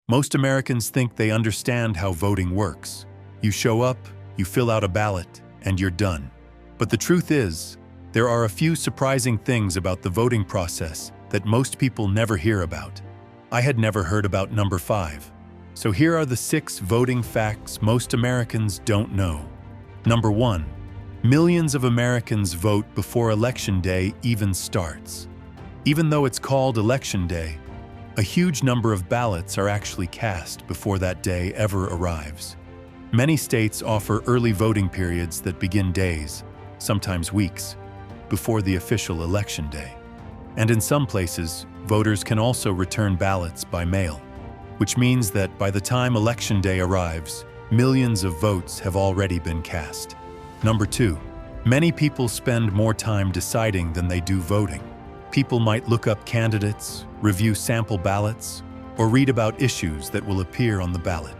Most Americans think they understand how voting works. You show up, you fill out a ballot, and you're done. But the truth is, there are a few surprising things about the voting process that most people never hear about. I had never heard about number 5. So here are the 6 voting facts most Americans don't know. Number 1. Millions of Americans vote before Election Day even starts. Even though it's called Election Day, a huge number of ballots are actually cast before that day ever arrives. Many states offer early voting periods that begin days, sometimes weeks, before the official election day. And in some places, voters can also return ballots by mail, which means that by the time Election Day arrives, millions of votes have already been cast. Number 2. Many people spend more time deciding than they do voting. People might look up candidates, review sample ballots, or read about issues that will appear on the ballot.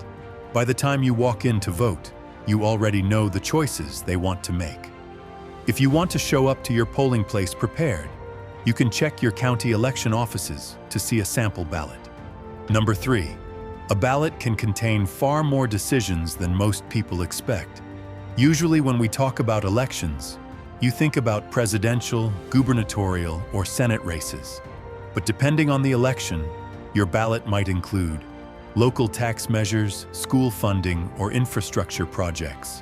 By the time you walk in to vote, you already know the choices they want to make. If you want to show up to your polling place prepared, you can check your county election offices to see a sample ballot. Number 3. A ballot can contain far more decisions than most people expect. Usually when we talk about elections, you think about presidential, gubernatorial, or Senate races. But depending on the election, your ballot might include local tax measures, school funding, or infrastructure projects.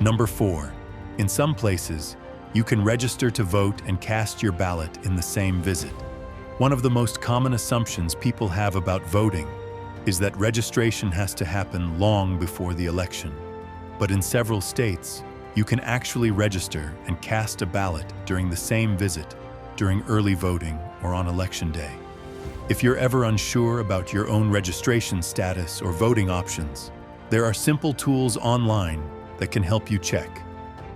Number 4. In some places, you can register to vote and cast your ballot in the same visit. One of the most common assumptions people have about voting is that registration has to happen long before the election. But in several states, you can actually register and cast a ballot during the same visit, during early voting or on Election Day. If you're ever unsure about your own registration status or voting options, there are simple tools online that can help you check.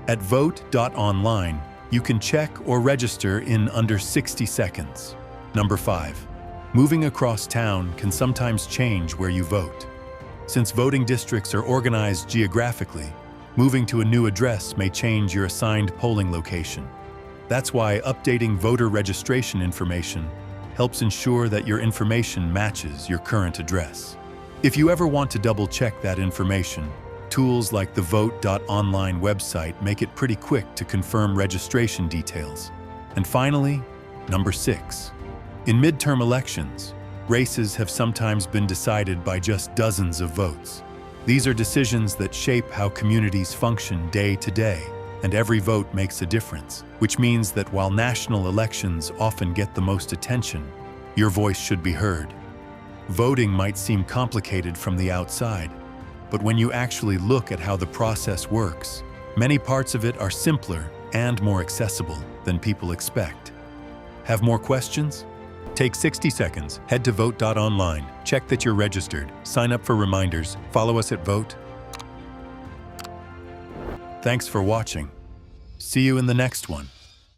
At Vote.Online, you can check or register in under 60 seconds. Number 5. Moving across town can sometimes change where you vote. Since voting districts are organized geographically, moving to a new address may change your assigned polling location. That's why updating voter registration information helps ensure that your information matches your current address. If you ever want to double-check that information, tools like the Vote.Online website make it pretty quick to confirm registration details. And finally, number 6. In midterm elections, races have sometimes been decided by just dozens of votes. These are decisions that shape how communities function day to day, and every vote makes a difference, which means that while national elections often get the most attention, your voice should be heard. Voting might seem complicated from the outside, but when you actually look at how the process works, many parts of it are simpler and more accessible than people expect. Have more questions? Take 60 seconds, head to Vote.Online, check that you're registered, sign up for reminders, follow us at Vote. Thanks for watching. See you in the next one.